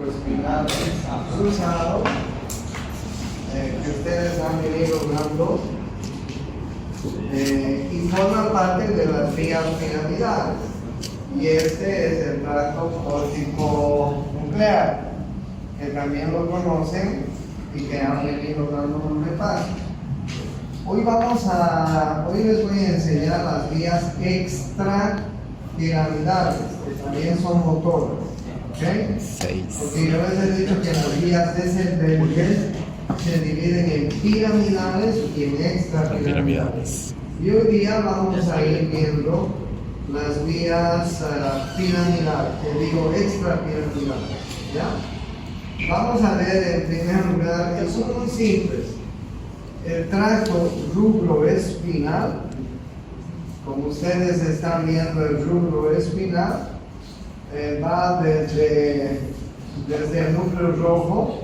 espinal cruzado que ustedes han venido dando y forman parte de las vías piramidales. Y este es el tracto córtico nuclear, que también lo conocen y que han venido dando un repaso. Hoy les voy a enseñar las vías extrapiramidales, que también son motoras. ¿Okay? Porque yo les he dicho que las vías descendentes se dividen en piramidales y en extrapiramidales. Y hoy día vamos a ir viendo las vías piramidales, extrapiramidales. ¿Ya? Vamos a ver en primer lugar, que son muy simples. El tracto rubroespinal, como ustedes están viendo, el rubroespinal va desde el núcleo rojo,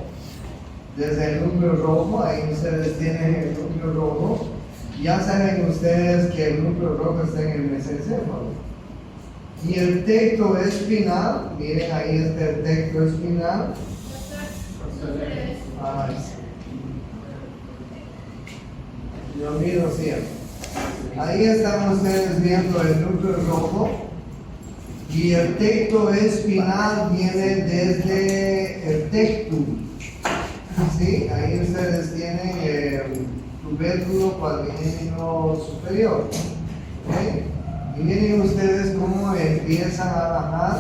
ahí ustedes tienen el núcleo rojo. Ya saben ustedes que el núcleo rojo está en el mesencéfalo. Y el tecto espinal, miren ahí está el tecto espinal. Yo miro siempre. Ahí están ustedes viendo el núcleo rojo. Y el tecto espinal viene desde el tectum. ¿Sí? Ahí ustedes tienen el tubérculo cuadrigeminal superior. ¿Okay? Y miren ustedes cómo empiezan a bajar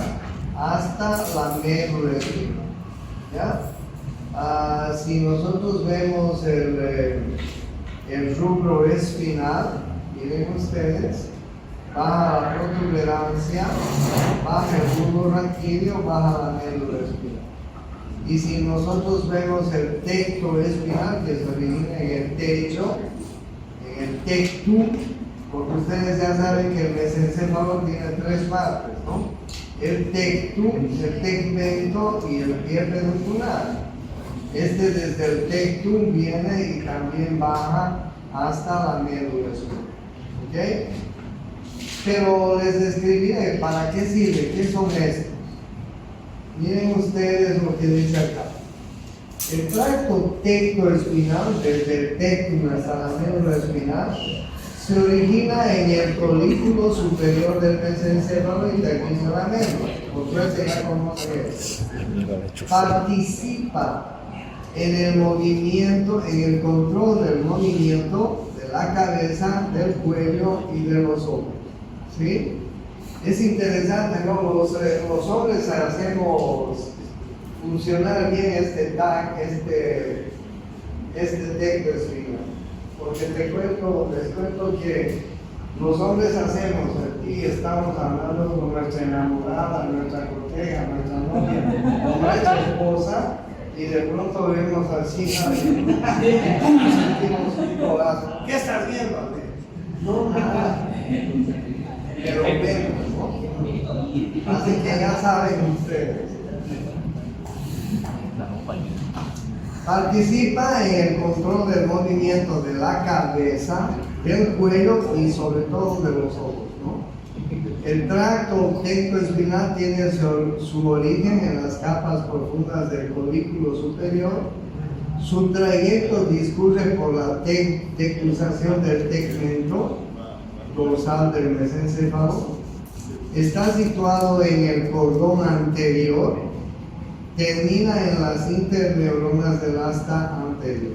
hasta la médula espinal. ¿Ya? Si nosotros vemos el rubro espinal, miren ustedes, baja la protuberancia, baja el bulbo raquídeo, baja la médula espinal. Y si nosotros vemos el tecto espinal, que se origina en el techo, en el tectum, porque ustedes ya saben que el mesencéfalo tiene tres partes, ¿no? El tectum, el tegmento y el pie peduncular. Este desde el tectum viene y también baja hasta la médula espinal. ¿Ok? Pero les describiré para qué sirve, qué son estos. Miren ustedes lo que dice acá. El tracto tectoespinal, desde el tectum hasta la médula espinal, se origina en el colículo superior del mesencéfalo y termina la médula. Ustedes ya conocen eso. Participa en el movimiento, en el control del movimiento de la cabeza, del cuello y de los hombros. ¿Sí? Es interesante, ¿no? Los hombres hacemos funcionar bien este tecto espinal. Porque les cuento que los hombres hacemos, aquí estamos hablando con nuestra enamorada, nuestra coteja, nuestra novia, con nuestra esposa, y de pronto vemos así, sentimos un corazón. ¿Qué estás viendo? No, nada. Pero vemos, ¿no? Así que ya saben ustedes. Participa en el control del movimiento de la cabeza, del cuello y sobre todo de los ojos, ¿no? El tracto tectoespinal tiene su origen en las capas profundas del colículo superior. Su trayecto discurre por la declusación del tegmento dorsal del mesencéfalo. Está situado en el cordón anterior. Termina en las interneuronas del asta anterior.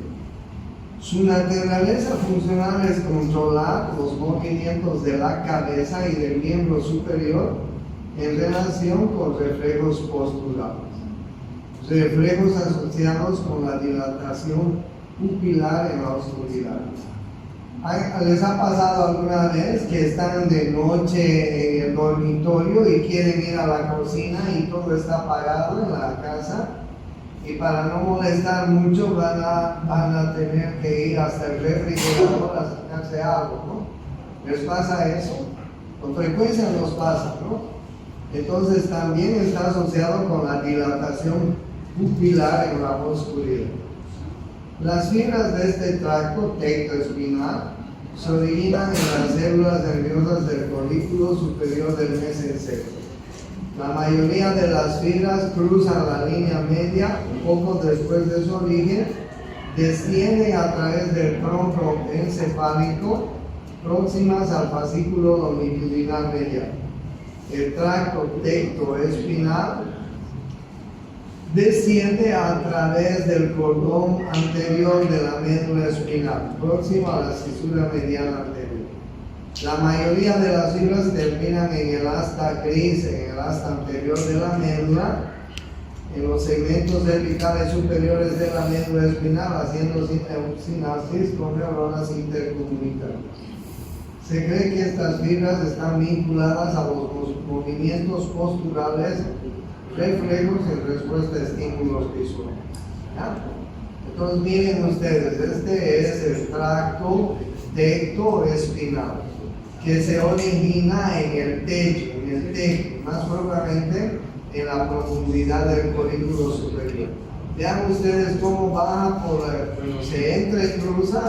Su naturaleza funcional es controlar los movimientos de la cabeza y del miembro superior en relación con reflejos posturales. Reflejos asociados con la dilatación pupilar en la oscuridad. ¿Les ha pasado alguna vez que están de noche en el dormitorio y quieren ir a la cocina y todo está apagado en la casa? Y para no molestar mucho van a tener que ir hasta el refrigerador a sacarse algo, ¿no? ¿Les pasa eso? Con frecuencia nos pasa, ¿no? Entonces también está asociado con la dilatación pupilar en la oscuridad. Las fibras de este tracto tectoespinal se originan en las células nerviosas del colículo superior del mesencéfalo. La mayoría de las fibras cruzan la línea media poco después de su origen, descienden a través del tronco encefálico, próximas al fascículo longitudinal medial. El tracto tectoespinal desciende a través del cordón anterior de la médula espinal, próximo a la cisura mediana anterior. La mayoría de las fibras terminan en el asta gris, en el asta anterior de la médula, en los segmentos cervicales superiores de la médula espinal, haciendo sinapsis con neuronas intercomunicadas. Se cree que estas fibras están vinculadas a los movimientos posturales, reflejos en respuesta a estímulos visuales. ¿Ya? Entonces miren ustedes, este es el tracto tectoespinal, que se origina en el techo, más probablemente en la profundidad del colículo superior. Vean ustedes cómo baja se entrecruza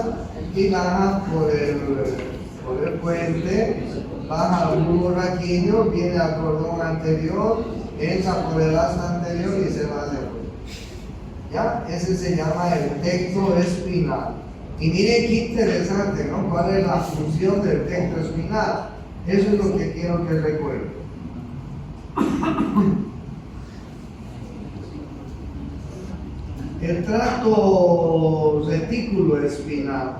y baja por el puente, baja al bulbo raquídeo, viene al cordón anterior, entra por el asta anterior y se va hacia afuera. ¿Ya? Ese se llama el tectoespinal. Y miren qué interesante, ¿no? ¿Cuál es la función del tectoespinal? Eso es lo que quiero que recuerden. El tracto retículoespinal.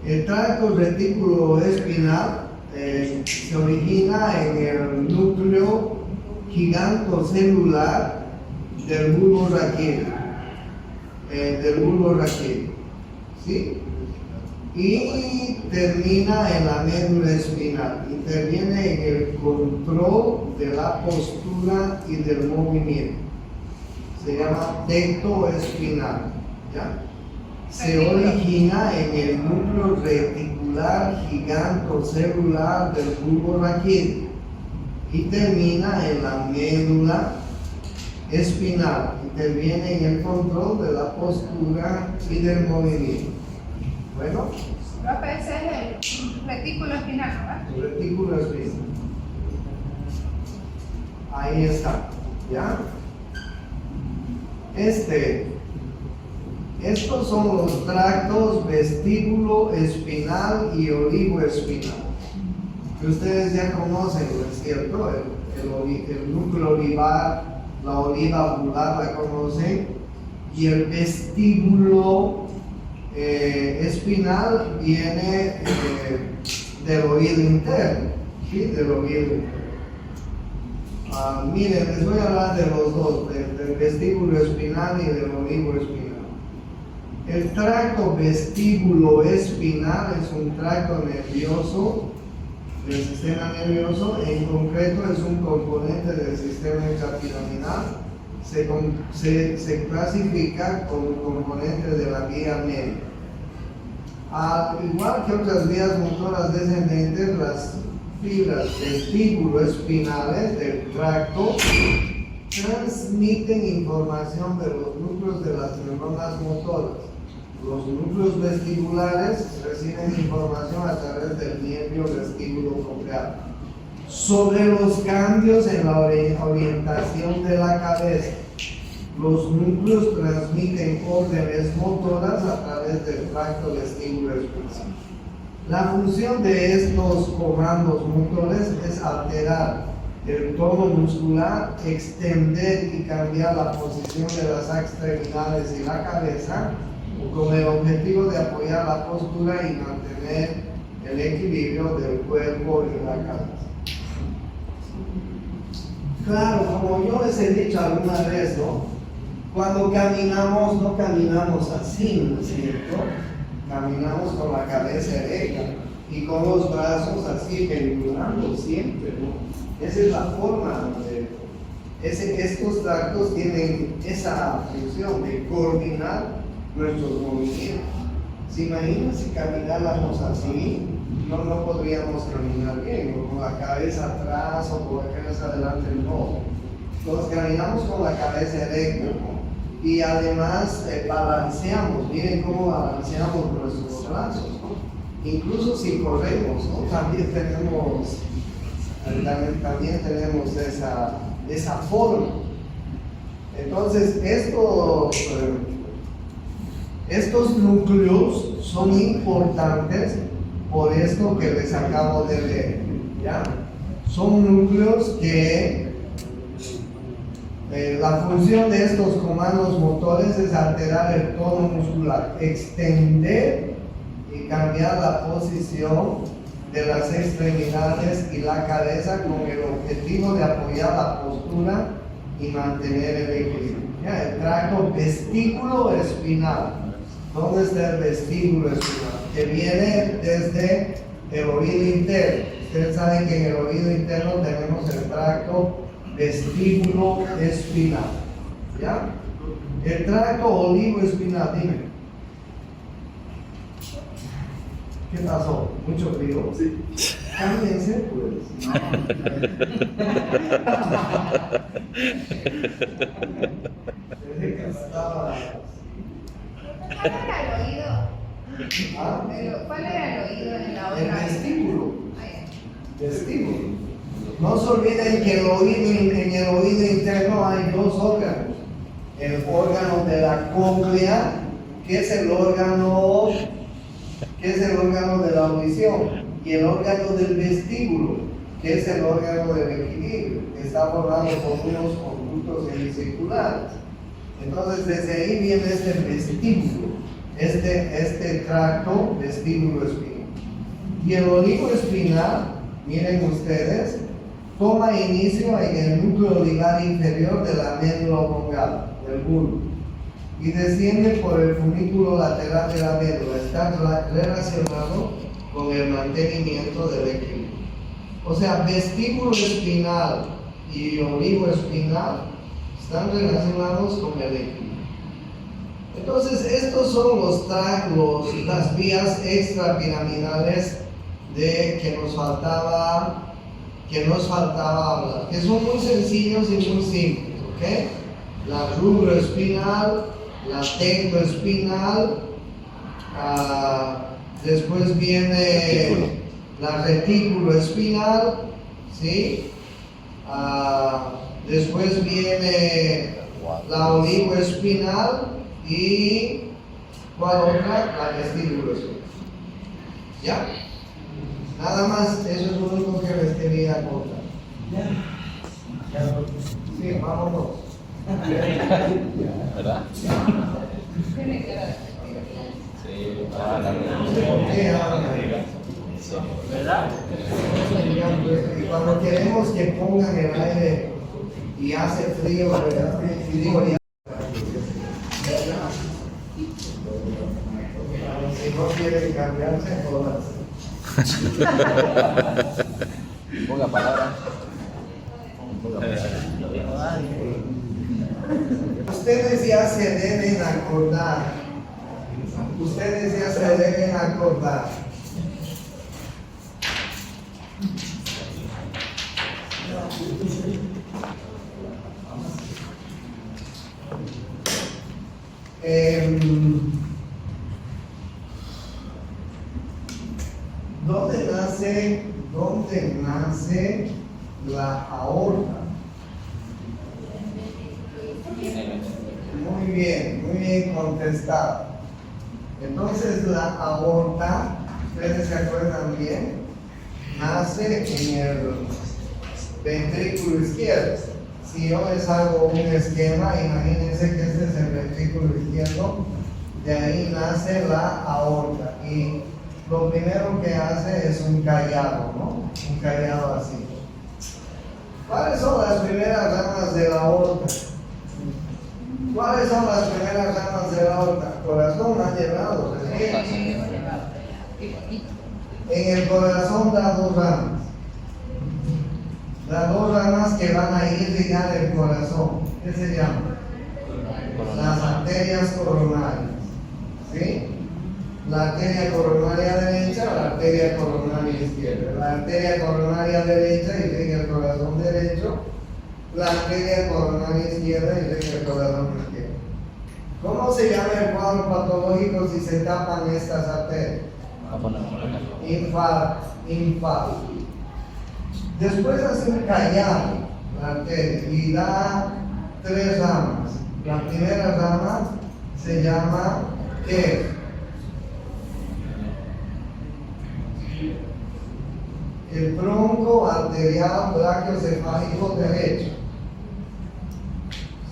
El tracto retículoespinal se origina en el núcleo gigantocelular del bulbo raquídeo. ¿Sí? Y termina en la médula espinal. Interviene en el control de la postura y del movimiento. Se llama tectoespinal. ¿Ya? Se origina en el núcleo reticular gigantocelular del bulbo raquídeo y termina en la médula espinal. Interviene en el control de la postura y del movimiento. Bueno. Ese es el retículo espinal, ¿verdad? El retículo espinal. Ahí está. ¿Ya? Estos son los tractos vestíbulo espinal y olivo espinal, que ustedes ya conocen, ¿no es cierto? El núcleo olivar, la oliva ovular la conocen, y el vestíbulo espinal viene del oído interno, ¿sí? Del oído interno. Miren, les voy a hablar de los dos, del vestíbulo espinal y del olivo espinal. El tracto vestíbulo espinal es un tracto nervioso del sistema nervioso, en concreto es un componente del sistema intrapiramidal. Se clasifica como componente de la vía media. Al igual que otras vías motoras descendentes, las fibras vestíbulo-espinales del tracto transmiten información de los núcleos de las neuronas motoras. Los núcleos vestibulares reciben información a través del nervio vestíbulo coclear sobre los cambios en la orientación de la cabeza. Los núcleos transmiten órdenes motoras a través del tracto vestíbulo espinal. La función de estos comandos motores es alterar el tono muscular, extender y cambiar la posición de las extremidades y la cabeza, con el objetivo de apoyar la postura y mantener el equilibrio del cuerpo y la cabeza. Claro, como yo les he dicho alguna vez, ¿no? Cuando caminamos, no caminamos así, ¿no es cierto? Caminamos con la cabeza erecta y con los brazos así, pendulando siempre, ¿no? Esa es la forma de... estos tractos tienen esa función de coordinar nuestros movimientos. ¿Se imaginan si camináramos así? No podríamos caminar bien, o con la cabeza atrás o con la cabeza adelante, no. Entonces caminamos con la cabeza erecta, ¿no? Y además balanceamos, miren cómo balanceamos nuestros brazos, ¿no? Incluso si corremos, ¿no? También tenemos también tenemos esa forma. Entonces, estos núcleos son importantes por esto que les acabo de leer, ¿ya? Son núcleos que la función de estos comandos motores es alterar el tono muscular, extender y cambiar la posición de las extremidades y la cabeza con el objetivo de apoyar la postura y mantener el equilibrio. ¿Ya? El tracto vestíbulo espinal. ¿Dónde está el vestíbulo espinal? Que viene desde el oído interno. Ustedes saben que en el oído interno tenemos el tracto vestíbulo espinal. ¿Ya? El tracto olivo espinal, dime. ¿Qué pasó? ¿Mucho frío? Sí. Cámbiense, pues. Desde que estaba... ¿Cuál era el oído? ¿Ah? ¿Cuál era el oído en la otra? El vestíbulo. Ahí. Vestíbulo. No se olviden que en el oído interno hay dos órganos. El órgano de la cóclea, que es el órgano de la audición, y el órgano del vestíbulo, que es el órgano del equilibrio, que está formado por unos conductos semicirculares. Entonces, desde ahí viene este vestíbulo, este tracto vestíbulo espinal. Y el olivo espinal, miren ustedes, toma inicio en el núcleo ligar inferior de la médula oblongada, del bulbo, y desciende por el funículo lateral de la médula. Está relacionado con el mantenimiento del equilibrio. O sea, vestíbulo espinal y olivo espinal están relacionados con el equilibrio. Entonces, estos son las vías extrapiramidales que nos faltaba hablar, que son muy sencillos y muy simples, ¿ok? La rubroespinal, la tectoespinal, después viene la retículoespinal, ¿sí? Después viene la olivoespinal y ¿cuál otra? La vestíbuloespinal. ¿Ya? Nada más, eso es lo único que les quería contar. Sí, vámonos. ¿Verdad? Tiene que dar. Sí. ¿Por qué hablan? ¿Verdad? Y cuando queremos que pongan el aire y hace frío, ¿verdad? Y digo, ya. Si no quieren cambiarse, jodas. Ponga palabra. Ustedes ya se deben acordar. Ustedes ya se deben acordar. ¿Dónde nace la aorta? Muy bien contestado. Entonces la aorta, ustedes se acuerdan bien, nace en el ventrículo izquierdo. Si yo les hago un esquema, imagínense que este es el ventrículo izquierdo, de ahí nace la aorta y lo primero que hace es un callado, ¿no? Un callado así. ¿Cuáles son las primeras ramas de la aorta? ¿Cuáles son las primeras ramas de la aorta? Corazón más llevado, ¿sí? En el corazón da dos ramas. Las dos ramas que van a irrigar el corazón. ¿Qué se llaman? Las arterias coronarias. ¿Sí? La arteria coronaria derecha, la arteria coronaria izquierda. La arteria coronaria derecha irriga el corazón derecho. La arteria coronaria izquierda irriga el corazón izquierdo. ¿Cómo se llama el cuadro patológico si se tapan estas arterias? Infarto. Después hace un callado la arteria y da 3 ramas. La primera rama se llama ¿qué? El tronco arterial brachiocefálico derecho.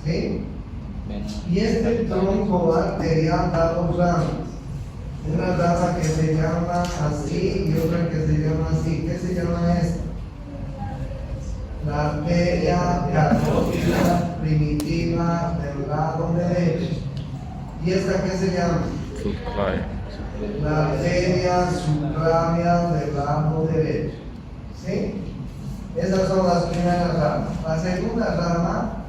¿Sí? Y este tronco arterial da 2 ramas. Una rama que se llama así y otra que se llama así. ¿Qué se llama esta? La arteria carótida primitiva del lado derecho. ¿Y esta qué se llama? La arteria subclavia del lado derecho. ¿Sí? Esas son las primeras ramas. La segunda rama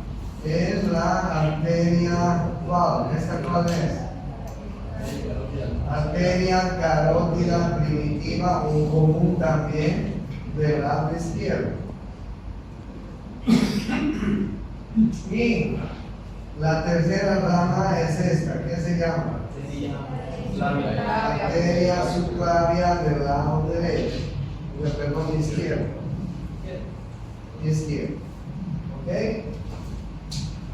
es la arteria ¿cuál? ¿Esta cuál es? Arteria carótida primitiva o común también del lado izquierdo. Y la tercera rama es esta, ¿qué se llama? Arteria subclavia del lado derecho, perdón, izquierdo. Izquierdo. ¿Ok?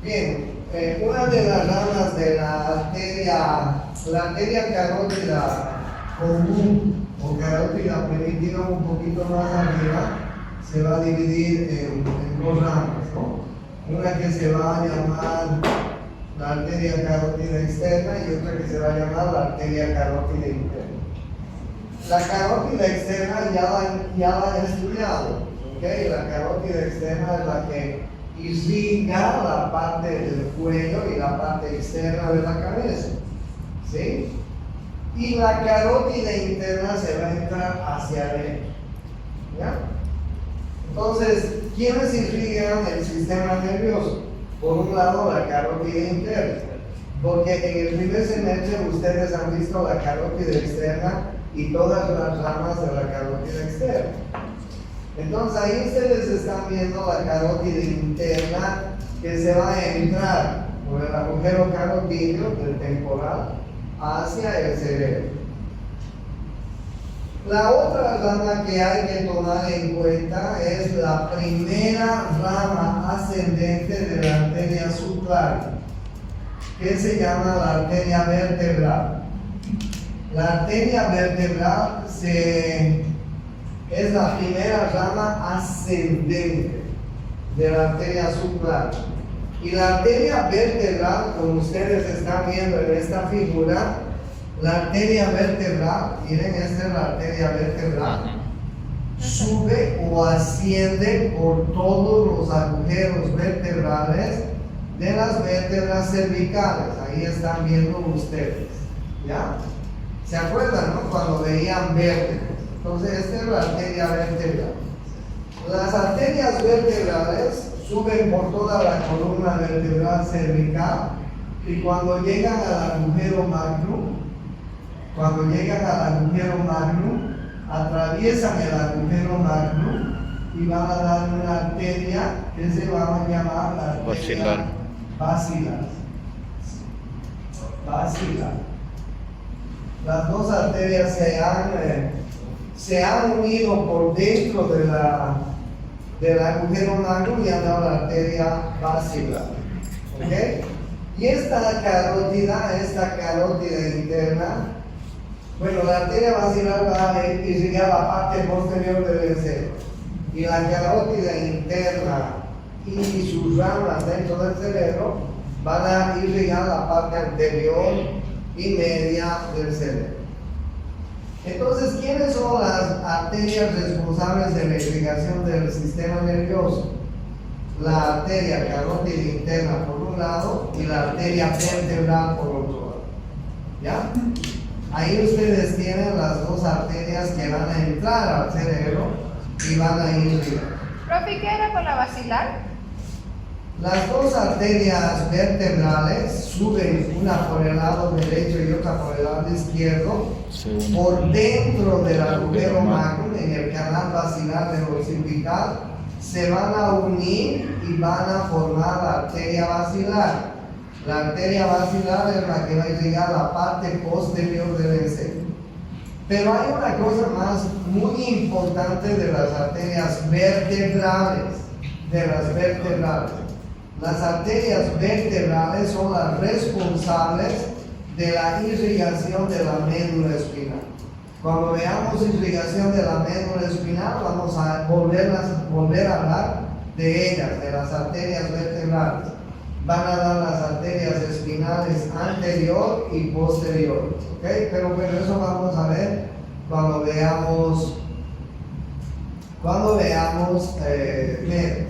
Bien, una de las ramas de la arteria carótida común o carótida primitiva un poquito más arriba, se va a dividir en 2 ramas, ¿no? Una que se va a llamar la arteria carótida externa y otra que se va a llamar la arteria carótida interna. La carótida externa ya la he estudiado, ¿ok? La carótida externa es la que irriga la parte del cuello y la parte externa de la cabeza, ¿sí? Y la carótida interna se va a entrar hacia adentro, ¿ya? Entonces, ¿quiénes irrigan el sistema nervioso? Por un lado, la carótida interna, porque en el primer semestre ustedes han visto la carótida externa y todas las ramas de la carótida externa. Entonces ahí ustedes están viendo la carótida interna que se va a entrar por el agujero carotídeo del temporal hacia el cerebro. La otra rama que hay que tomar en cuenta es la primera rama ascendente de la arteria subclavia, que se llama la arteria vertebral. La arteria vertebral es la primera rama ascendente de la arteria subclavia. Y la arteria vertebral, como ustedes están viendo en esta figura, la arteria vertebral, miren, esta es la arteria vertebral, sube o asciende por todos los agujeros vertebrales de las vértebras cervicales. Ahí están viendo ustedes, ¿ya? ¿Se acuerdan, no? Cuando veían vértebras. Entonces, esta es la arteria vertebral. Las arterias vertebrales suben por toda la columna vertebral cervical y cuando llegan al agujero magnum, atraviesan el agujero magnum y van a dar una arteria que se va a llamar la arteria basilar. Las dos arterias se han unido por dentro del agujero magnum y han dado la arteria basilar. ¿Ok? Y esta carótida interna, bueno, la arteria basilar va a irrigar la parte posterior del cerebro. Y la carótida interna y sus ramas dentro del cerebro van a irrigar la parte anterior y media del cerebro. Entonces, ¿quiénes son las arterias responsables de la irrigación del sistema nervioso? La arteria carótida interna por un lado y la arteria vertebral por otro lado. ¿Ya? Ahí ustedes tienen las dos arterias que van a entrar al cerebro y van a irrigar. Profe, ¿qué era con la basilar? Las dos arterias vertebrales suben una por el lado derecho y otra por el lado izquierdo por dentro del agujero magnum en el canal basilar neurocervical, se van a unir y van a formar la arteria basilar. La arteria basilar es la que va a irrigar la parte posterior del encéfalo. Pero hay una cosa más muy importante de las arterias vertebrales, Las arterias vertebrales son las responsables de la irrigación de la médula espinal. Cuando veamos irrigación de la médula espinal, vamos a volver a hablar de ellas, de las arterias vertebrales. Van a dar las arterias espinales anterior y posterior, ¿ok? Pero eso vamos a ver cuando veamos médula.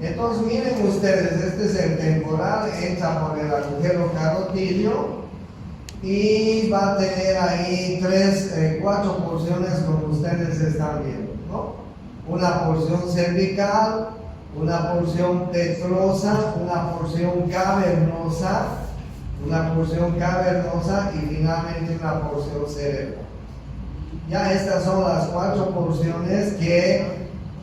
Entonces miren ustedes, este es el temporal, entra por el agujero carotidio y va a tener ahí 4 porciones como ustedes están viendo, ¿no? Una porción cervical, una porción petrosa, una porción cavernosa y finalmente una porción cerebral. Ya estas son las 4 porciones que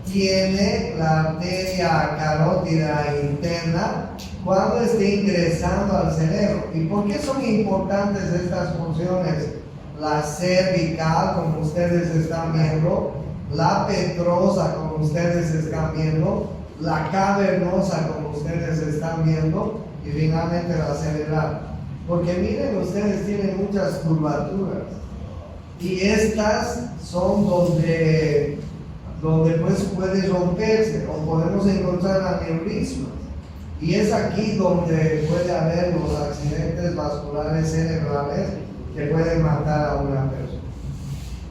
tiene la arteria carótida interna cuando esté ingresando al cerebro. ¿Y por qué son importantes estas porciones? La cervical, como ustedes están viendo, la petrosa, como ustedes están viendo, la cavernosa, como ustedes están viendo, y finalmente la cerebral. Porque miren, ustedes tienen muchas curvaturas y estas son donde pues puede romperse o podemos encontrar aneurismas, y es aquí donde puede haber los accidentes vasculares cerebrales que pueden matar a una persona.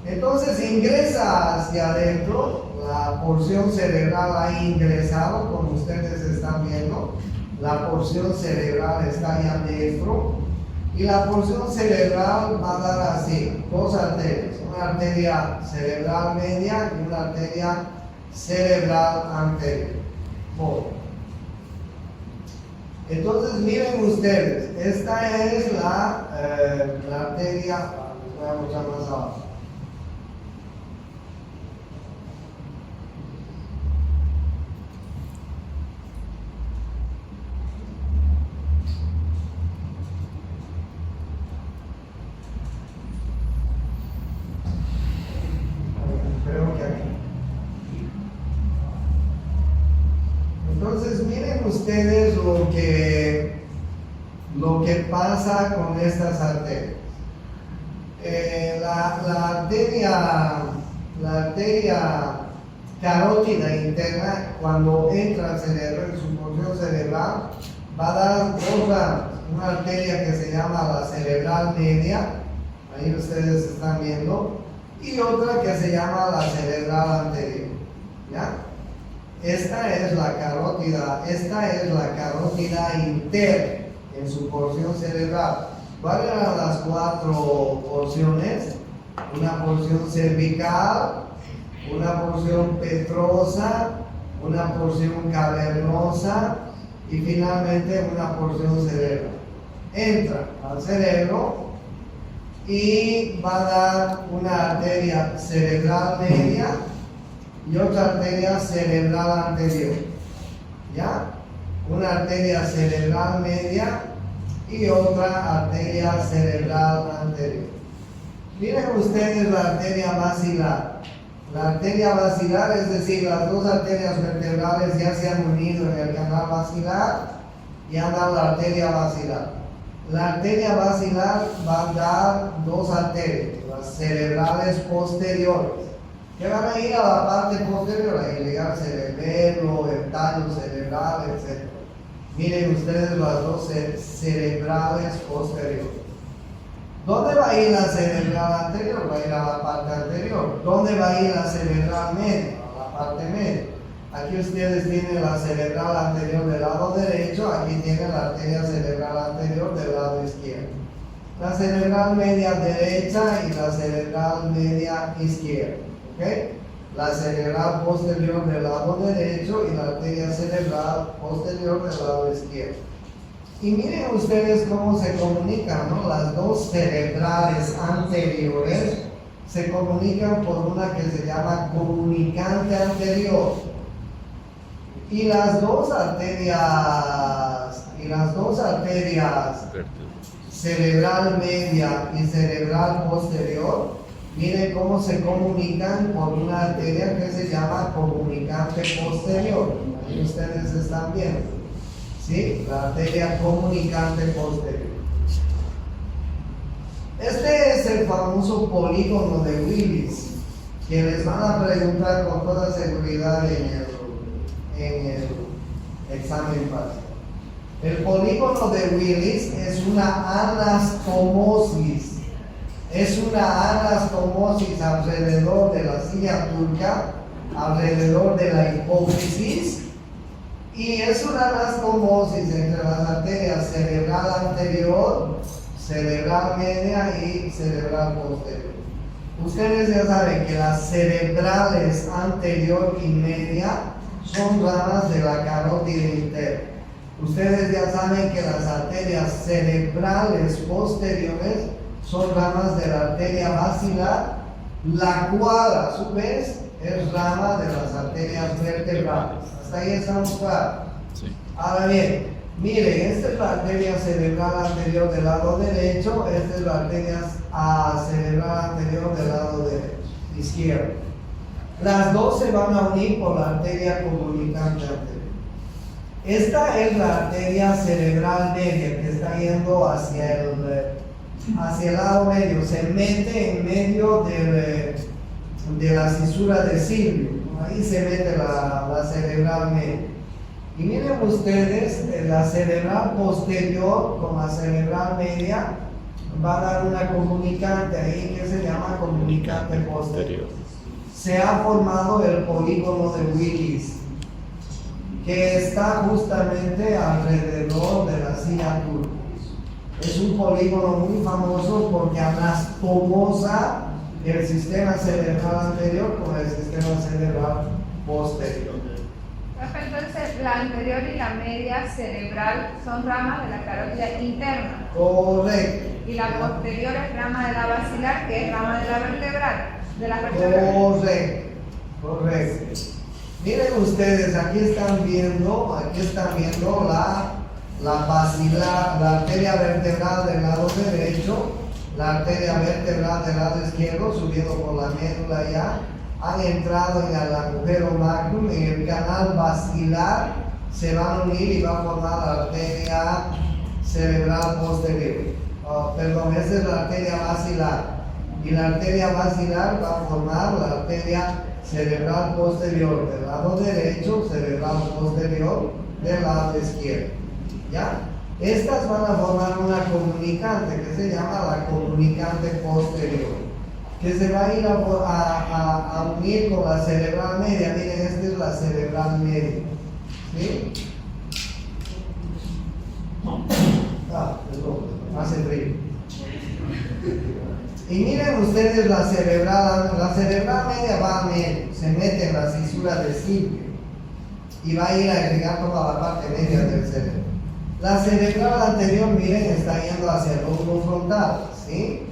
Entonces ingresa hacia adentro, la porción cerebral ha ingresado, como ustedes están viendo, la porción cerebral está ahí adentro, y la porción cerebral va a dar así, 2 arterias, una arteria cerebral media y una arteria cerebral anterior. Entonces miren ustedes, esta es la arteria, voy a mostrar más abajo. Entonces miren ustedes lo que pasa con estas arterias. La arteria carótida interna, cuando entra al cerebro, en su porción cerebral, va a dar 2 ramas. Una arteria que se llama la cerebral media, ahí ustedes están viendo, y otra que se llama la cerebral anterior, ¿ya? Esta es la carótida interna en su porción cerebral. ¿Cuáles eran las 4 porciones? Una porción cervical, una porción petrosa, una porción cavernosa y finalmente una porción cerebral. Entra al cerebro y va a dar una arteria cerebral media y otra arteria cerebral anterior, ¿ya? Una arteria cerebral media y otra arteria cerebral anterior. Miren ustedes la arteria basilar. La arteria basilar, es decir, las 2 arterias vertebrales ya se han unido en el canal basilar y han dado la arteria basilar. La arteria basilar va a dar 2 arterias, las cerebrales posteriores, que van a ir a la parte posterior, a irrigar cerebelo, el tallo cerebral, etc. Miren ustedes las 2 cerebrales posteriores. ¿Dónde va a ir la cerebral anterior? Va a ir a la parte anterior. ¿Dónde va a ir la cerebral media? A la parte media. Aquí ustedes tienen la cerebral anterior del lado derecho, aquí tienen la arteria cerebral anterior del lado izquierdo. La cerebral media derecha y la cerebral media izquierda. ¿Okay? La cerebral posterior del lado derecho y la arteria cerebral posterior del lado izquierdo. Y miren ustedes cómo se comunican, ¿no? Las 2 cerebrales anteriores se comunican por una que se llama comunicante anterior. Y las 2 arterias y las dos arterias cerebral media y cerebral posterior, miren cómo se comunican por una arteria que se llama comunicante posterior. Ahí ustedes están viendo, ¿sí? La arteria comunicante posterior. Este es el famoso polígono de Willis, que les van a preguntar con toda seguridad en el examen parcial. El polígono de Willis es una anastomosis. Es una anastomosis alrededor de la silla turca, alrededor de la hipófisis, y es una anastomosis entre las arterias cerebral anterior, cerebral media y cerebral posterior. Ustedes ya saben que las cerebrales anterior y media son ramas de la carótida interna. Ustedes ya saben que las arterias cerebrales posteriores son ramas de la arteria basilar, la cual a su vez es rama de las arterias vertebrales. Hasta ahí estamos claros. Sí. Ahora bien, miren, esta es la arteria cerebral anterior del lado derecho, esta es la arteria cerebral anterior del lado izquierdo. Las dos se van a unir por la arteria comunicante anterior. Esta es la arteria cerebral media que está yendo hacia el lado medio, se mete en medio de la cisura de Silvio. Ahí se mete la cerebral media. Y miren ustedes, la cerebral posterior con la cerebral media va a dar una comunicante ahí que se llama comunicante posterior. Se ha formado el polígono de Willis, que está justamente alrededor de la silla turca. Es un polígono muy famoso porque anastomosa el sistema cerebral anterior con el sistema cerebral posterior. Entonces, la anterior y la media cerebral son ramas de la carótida interna. Correcto. Y la posterior es rama de la basilar, que es rama de la vertebral. De la vertebral. Correcto. Correcto. Miren ustedes, aquí están viendo la basilar, la arteria vertebral del lado derecho, la arteria vertebral del lado izquierdo, subiendo por la médula ya, han entrado en el agujero magnum, en el canal basilar, se van a unir y va a formar la arteria cerebral posterior. Perdón, esa es la arteria basilar. Y la arteria basilar va a formar la arteria cerebral posterior del lado derecho, cerebral posterior del lado izquierdo. ¿Ya? Estas van a formar una comunicante que se llama la comunicante posterior, que se va a ir a unir con la cerebral media. Miren, esta es la cerebral media. ¿Sí? Perdón, hace frío. Y miren ustedes la cerebral media va a medio, se mete en la cisura de Silvio y va a ir a irrigar toda la parte media del cerebro. La cerebral anterior, miren, está yendo hacia el lóbulo frontal, ¿sí?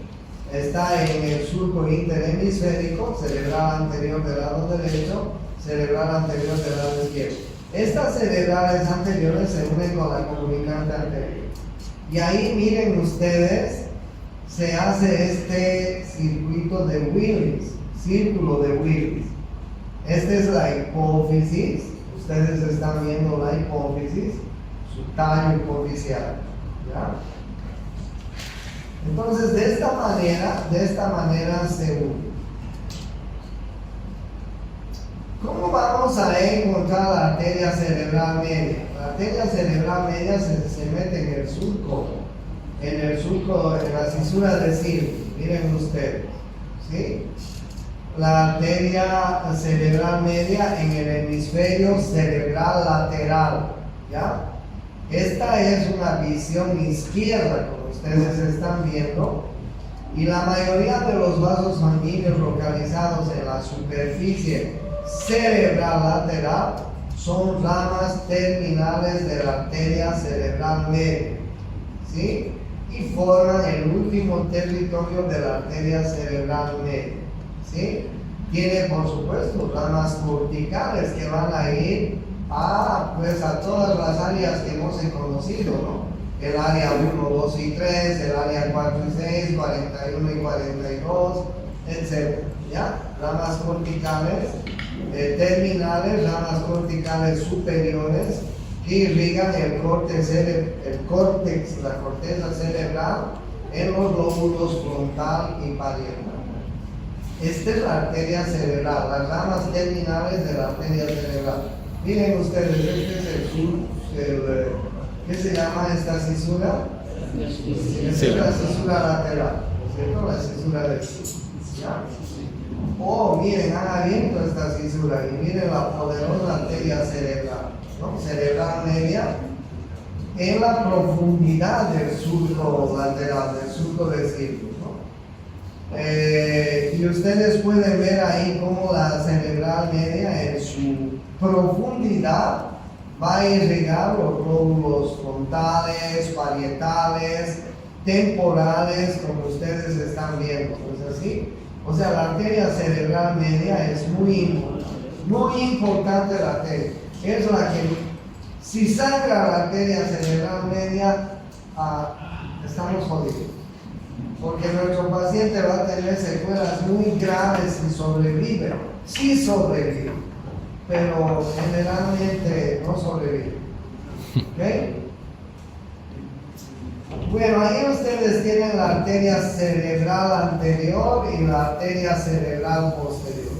Está en el surco interhemisférico, cerebral anterior del lado derecho, cerebral anterior del lado izquierdo. Estas cerebrales anteriores se unen con la comunicante anterior. Y ahí miren ustedes, se hace este circuito de Willis, círculo de Willis. Esta es la hipófisis, ustedes están viendo la hipófisis, su tallo hipofisial, ¿ya? Entonces de esta manera se une. ¿Cómo vamos a encontrar la arteria cerebral media? La arteria cerebral media se mete en el surco, en la cisura de Silvio. Miren ustedes, ¿sí? La arteria cerebral media en el hemisferio cerebral lateral, ¿ya? Esta es una visión izquierda, como ustedes están viendo, y la mayoría de los vasos sanguíneos localizados en la superficie cerebral lateral son ramas terminales de la arteria cerebral media, ¿sí? Y forman el último territorio de la arteria cerebral media, ¿sí? Tiene, por supuesto, ramas corticales que van a ir pues a todas las áreas que hemos conocido, ¿no? El área 1, 2 y 3, el área 4 y 6, 41 y 42, etc. ¿Ya? Ramas corticales, terminales, ramas corticales superiores que irrigan el córtex, la corteza cerebral en los lóbulos frontal y parietal. Esta es la arteria cerebral, las ramas terminales de la arteria cerebral. Miren ustedes, este es ¿qué se llama esta cisura? Esta es la cisura lateral, ¿cierto? La cisura de ¿ya? Oh, miren, han abierto esta cisura y miren la poderosa arteria cerebral, ¿no? Cerebral media, en la profundidad del surco lateral, del surco del círculo, ¿no? Y ustedes pueden ver ahí cómo la cerebral media en su profundidad va a irrigar los lóbulos frontales, parietales, temporales, como ustedes están viendo, ¿no es así? O sea, la arteria cerebral media es muy importante la arteria. Es la que, si sangra la arteria cerebral media, estamos jodidos. Porque nuestro paciente va a tener secuelas muy graves si sobrevive. Sí sobrevive, pero generalmente no sobrevive. ¿Ok? Bueno, ahí ustedes tienen la arteria cerebral anterior y la arteria cerebral posterior.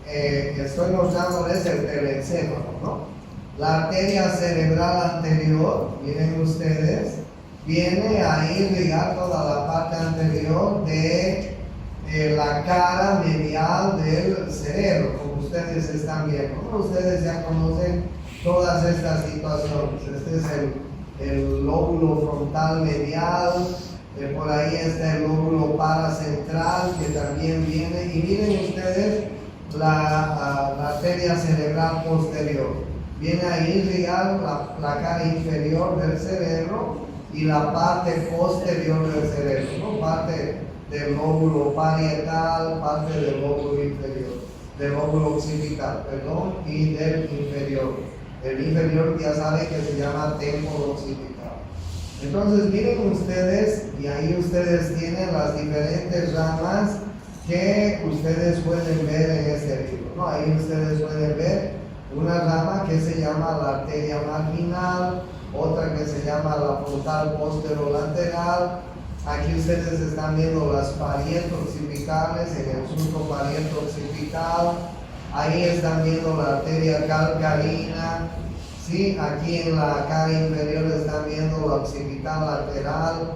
Estoy mostrándoles el telencéfalo, ¿no? La arteria cerebral anterior, miren ustedes, viene a irrigar toda la parte anterior de la cara medial del cerebro, como ustedes están viendo, ¿no? Ustedes ya conocen todas estas situaciones. Este es el lóbulo frontal medial, por ahí está el lóbulo paracentral que también viene, y miren ustedes la arteria cerebral posterior, viene a irrigar la cara inferior del cerebro y la parte posterior del cerebro, ¿no? Parte del lóbulo parietal, parte del lóbulo inferior, del lóbulo occipital, perdón, y del inferior. El inferior ya sabe que se llama templo occipital. Entonces miren ustedes, y ahí ustedes tienen las diferentes ramas que ustedes pueden ver en este libro, ¿no? Ahí ustedes pueden ver una rama que se llama la arteria marginal, otra que se llama la frontal posterolateral. Aquí ustedes están viendo las parieto-occipitales en el surco parieto-occipital. Ahí están viendo la arteria calcarina, ¿sí? Aquí en la cara inferior están viendo la occipital lateral,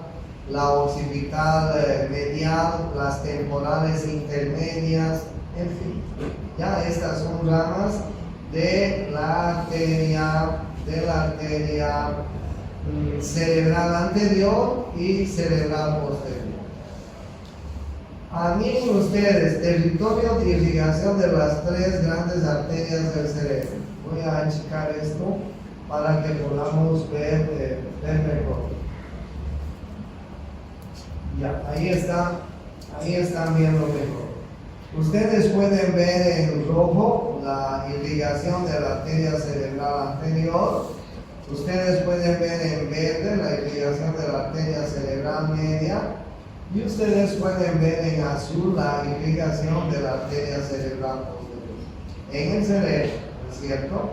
la occipital medial, las temporales intermedias, en fin. Ya estas son ramas de la arteria cerebral anterior y cerebral posterior. Miren ustedes, territorio de irrigación de las tres grandes arterias del cerebro. Voy a achicar esto para que podamos ver mejor. Ya, ahí están viendo mejor. Ustedes pueden ver en rojo la irrigación de la arteria cerebral anterior. Ustedes pueden ver en verde la irrigación de la arteria cerebral media. Y ustedes pueden ver en azul la irrigación de la arteria cerebral posterior. En el cerebro, ¿cierto?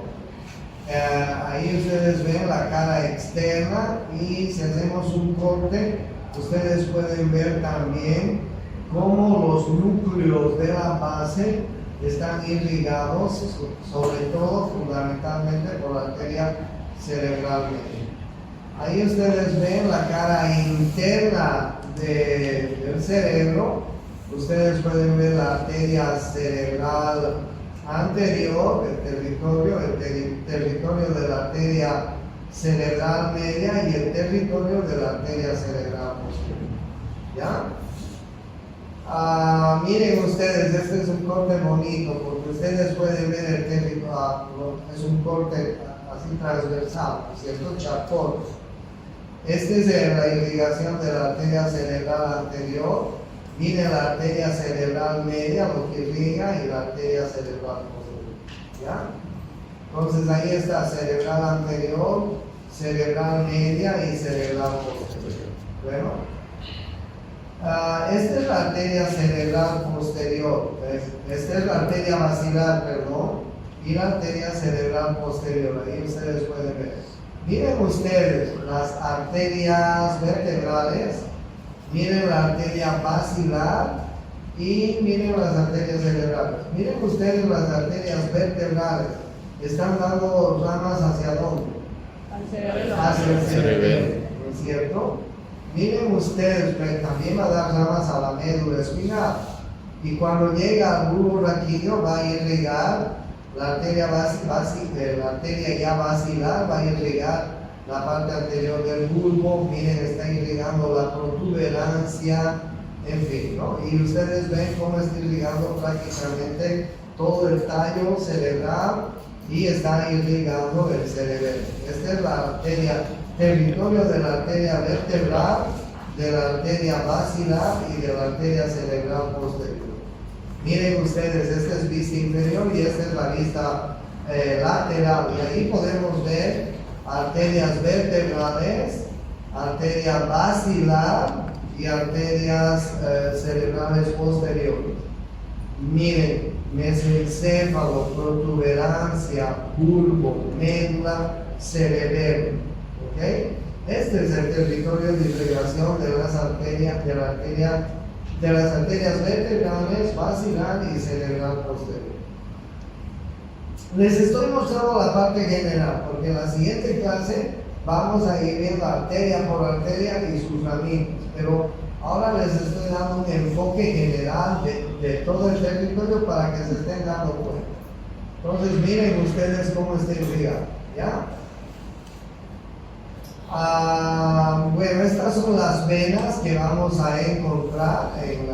Ahí ustedes ven la cara externa, y si hacemos un corte, ustedes pueden ver también cómo los núcleos de la base están irrigados, sobre todo fundamentalmente por la arteria cerebral media. Ahí ustedes ven la cara interna del cerebro. Ustedes pueden ver la arteria cerebral anterior, el territorio de la arteria cerebral media y el territorio de la arteria cerebral posterior. ¿Ya? Miren ustedes, este es un corte bonito porque ustedes pueden ver el territorio, es un corte así transversal, ¿cierto? Chapón. Esta es la irrigación de la arteria cerebral anterior. Viene la arteria cerebral media, lo que irriga, y la arteria cerebral posterior. ¿Ya? Entonces ahí está cerebral anterior, cerebral media y cerebral posterior. Bueno, esta es la arteria cerebral posterior, esta es la arteria basilar, perdón, y la arteria cerebral posterior, ahí ustedes pueden ver. Miren ustedes las arterias vertebrales, miren la arteria basilar y miren las arterias cerebrales. Miren ustedes las arterias vertebrales, están dando ramas hacia dónde? Al cerebelo. Hacia el cerebelo, Cerebelo. ¿no es cierto? Miren ustedes que también va a dar ramas a la médula espinal. Y cuando llega al bulbo raquídeo va a irrigar la arteria la arteria ya basilar, va a irrigar la parte anterior del bulbo. Miren, está irrigando la protuberancia, en fin, ¿no? Y ustedes ven cómo está irrigando prácticamente todo el tallo cerebral y está irrigando el cerebelo. Esta es la arteria, territorio de la arteria vertebral, de la arteria basilar y de la arteria cerebral posterior. Miren ustedes, esta es vista inferior y esta es la vista lateral. Y ahí podemos ver arterias vertebrales, arteria basilar y arterias cerebrales posteriores. Miren, mesencéfalo, protuberancia, bulbo, médula, cerebelo. ¿Ok? Este es el territorio de irrigación de las arterias, de las arterias vertebrales, basilar y cerebral posterior. Les estoy mostrando la parte general, porque en la siguiente clase vamos a ir viendo arteria por arteria y sus ramitas, pero ahora les estoy dando un enfoque general de todo el territorio para que se estén dando cuenta. Entonces miren ustedes cómo está irrigado, ¿ya? Bueno, estas son las venas que vamos a encontrar en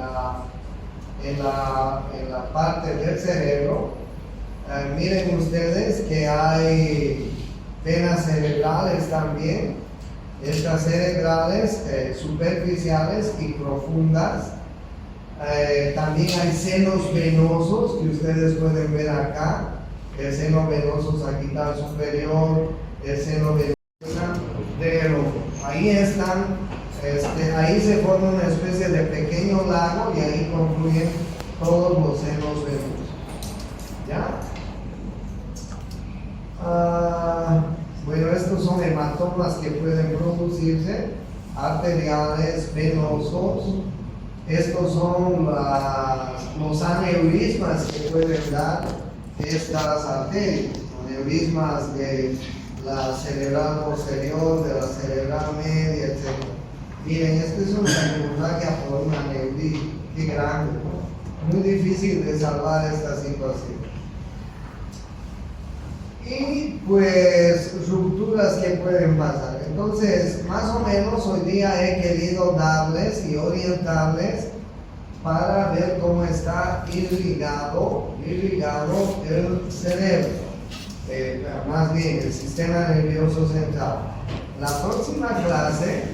la parte del cerebro. Miren ustedes que hay venas cerebrales también, estas cerebrales superficiales y profundas. También hay senos venosos que ustedes pueden ver acá, el seno venoso sagital superior, el seno venoso del ojo. Ahí están, ahí se forma una especie de pequeño lago y ahí confluyen todos los senos venosos. ¿Ya? Bueno, estos son hematomas que pueden producirse, arteriales, venosos. Estos son los aneurismas que pueden dar estas arterias, aneurismas de la cerebral posterior, de la cerebral media, etc. Miren, esta es una hemorragia por un aneurisma, qué grande, ¿no? Muy difícil de salvar esta situación. Y pues rupturas que pueden pasar. Entonces, más o menos hoy día he querido darles y orientarles para ver cómo está irrigado el cerebro. Más bien el sistema nervioso central. La próxima clase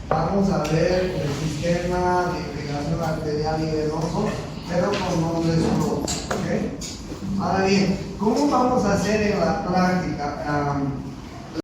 vamos a ver el sistema de irrigación arterial y venoso, pero con nombres propios. ¿Okay? Ahora bien, ¿cómo vamos a hacer en la práctica?